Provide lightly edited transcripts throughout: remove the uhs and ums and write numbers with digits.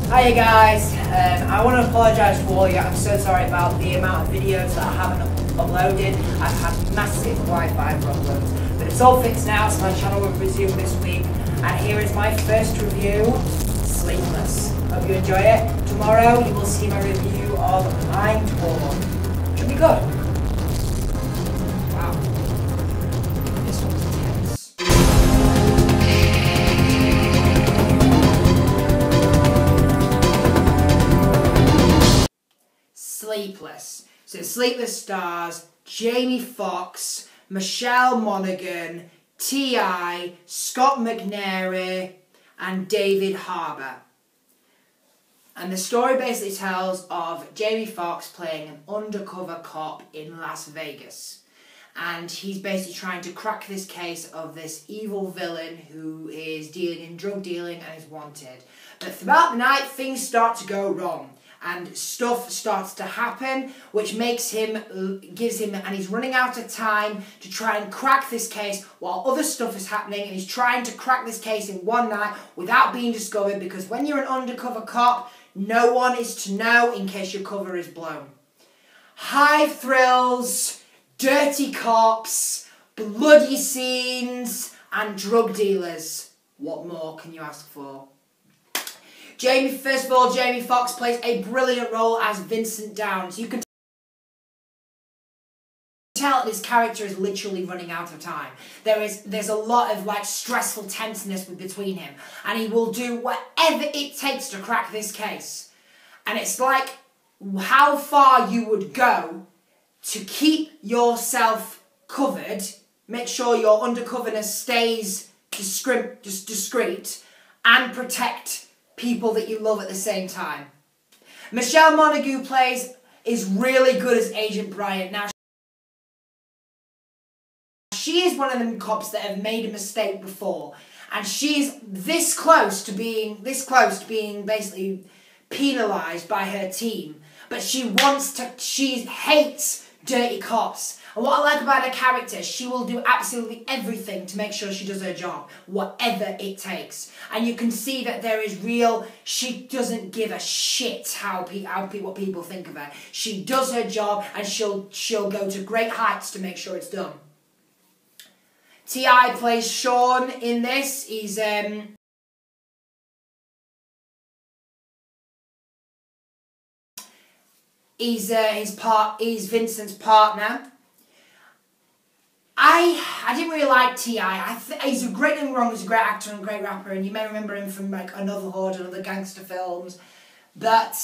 Hiya guys, I want to apologise to all you. I'm so sorry about the amount of videos that I haven't uploaded. I've had massive Wi-Fi problems, but it's all fixed now, so my channel will resume this week. And here is my first review, Sleepless. Hope you enjoy it. Tomorrow you will see my review of Mind War. Should be good. Wow. This one's tense. Sleepless. So Sleepless stars Jamie Foxx, Michelle Monaghan, T.I., Scott McNairy and David Harbour. And the story basically tells of Jamie Foxx playing an undercover cop in Las Vegas. And he's basically trying to crack this case of this evil villain who is dealing in drug dealing and is wanted. But throughout the night, things start to go wrong. And stuff starts to happen, which makes him, and he's running out of time to try and crack this case while other stuff is happening, and he's trying to crack this case in one night without being discovered, because when you're an undercover cop, no one is to know in case your cover is blown. High thrills, dirty cops, bloody scenes, and drug dealers. What more can you ask for? First of all, Jamie Foxx plays a brilliant role as Vincent Downs. You can tell this character is literally running out of time. There's a lot of stressful tenseness between him, and he will do whatever it takes to crack this case. And it's like how far you would go to keep yourself covered, make sure your undercoverness stays discreet, and protect people that you love at the same time. Michelle Monaghan is really good as Agent Bryant. Now, she is one of them cops that have made a mistake before, and she's this close to being basically penalised by her team. But she hates dirty cops. And what I like about her character, she will do absolutely everything to make sure she does her job, whatever it takes. And you can see that she doesn't give a shit what people think of her. She does her job, and she'll go to great heights to make sure it's done. T.I. plays Sean in this. He's Vincent's partner. I didn't really like T.I. He's a great, don't get me wrong, he's a great actor and a great rapper, and you may remember him from Another Hood and other gangster films. But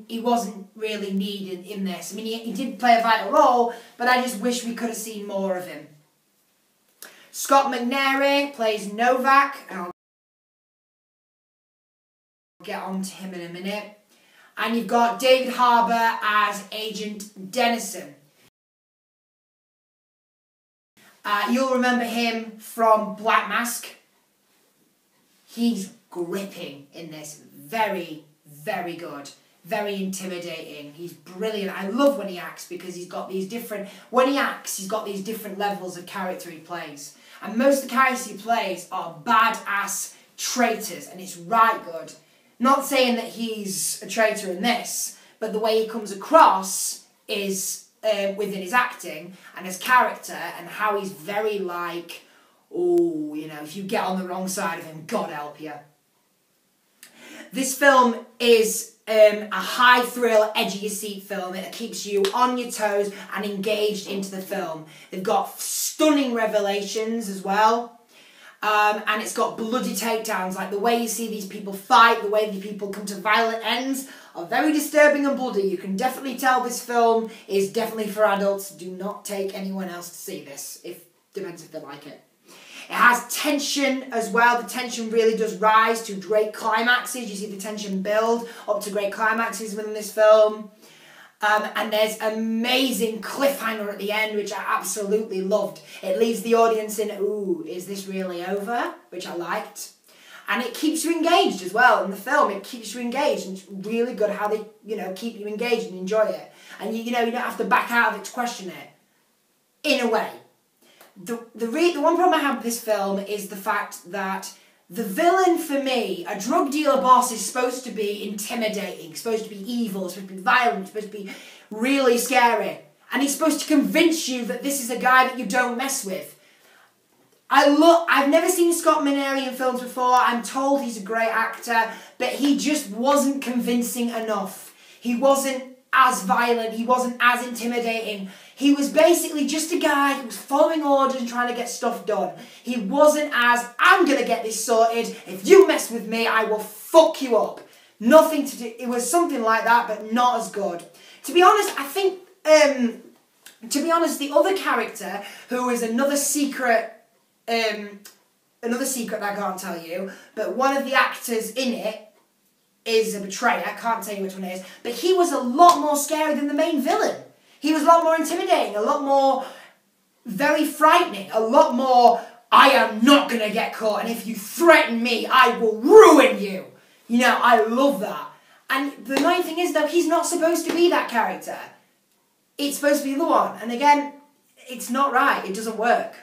he wasn't really needed in this. I mean, he did play a vital role, but I just wish we could have seen more of him. Scott McNairy plays Novak, and I'll get on to him in a minute. And you've got David Harbour as Agent Dennison. You'll remember him from Black Mask. He's gripping in this. Very, very good. Very intimidating. He's brilliant. I love when he acts, because he's got these different levels of character he plays. And most of the characters he plays are badass traitors, and it's right good. Not saying that he's a traitor in this, but the way he comes across is within his acting and his character, and how he's very if you get on the wrong side of him, God help you. This film is a high thrill, edge of your seat film. It keeps you on your toes and engaged into the film. They've got stunning revelations as well. And it's got bloody takedowns, like the way you see these people fight, the way the people come to violent ends are very disturbing and bloody. You can definitely tell this film is definitely for adults. Do not take anyone else to see this. Depends if they like it. It has tension as well. The tension really does rise to great climaxes. You see the tension build up to great climaxes within this film. And there's amazing cliffhanger at the end, which I absolutely loved. It leaves the audience in, ooh, is this really over? Which I liked. And it keeps you engaged as well in the film. It keeps you engaged, and it's really good how they, keep you engaged and enjoy it. And you don't have to back out of it to question it. In a way. The one problem I have with this film is the fact that The villain for me, a drug dealer boss, is supposed to be intimidating, supposed to be evil, supposed to be violent, supposed to be really scary. And he's supposed to convince you that this is a guy that you don't mess with. I've never seen Scott McNairy in films before. I'm told he's a great actor, but he just wasn't convincing enough. He wasn't as violent, he wasn't as intimidating. He was basically just a guy who was following orders and trying to get stuff done. He wasn't as, I'm going to get this sorted, if you mess with me, I will fuck you up. Nothing to do, it was something like that, but not as good. To be honest, I think, the other character, who is another secret that I can't tell you, but one of the actors in it is a betrayer. I can't tell you which one it is, but he was a lot more scary than the main villain. He was a lot more intimidating, a lot more very frightening, a lot more, I am not going to get caught, and if you threaten me, I will ruin you. You know, I love that. And the annoying thing is, though, he's not supposed to be that character. It's supposed to be the one. And again, it's not right. It doesn't work.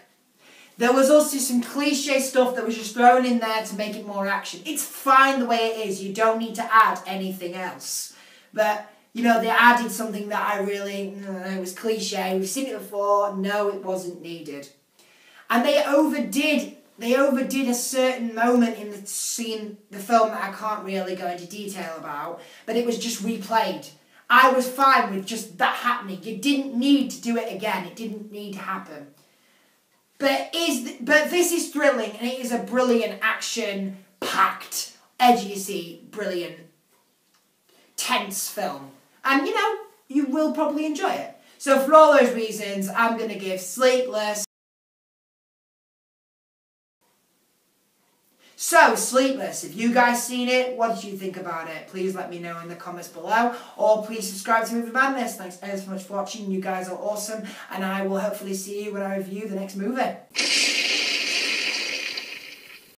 There was also some cliche stuff that was just thrown in there to make it more action. It's fine the way it is. You don't need to add anything else. But, you know, they added something that I really, it was cliche. We've seen it before. No, it wasn't needed. And they overdid a certain moment in the scene, the film, that I can't really go into detail about, but it was just replayed. I was fine with just that happening. You didn't need to do it again. It didn't need to happen. But this is thrilling, and it is a brilliant action-packed, edgy, brilliant, tense film. And, you know, you will probably enjoy it. So for all those reasons, I'm going to give Sleepless. So, Sleepless, if you guys seen it, what did you think about it? Please let me know in the comments below, or please subscribe to Movie Madness. Thanks so much for watching. You guys are awesome, and I will hopefully see you when I review the next movie.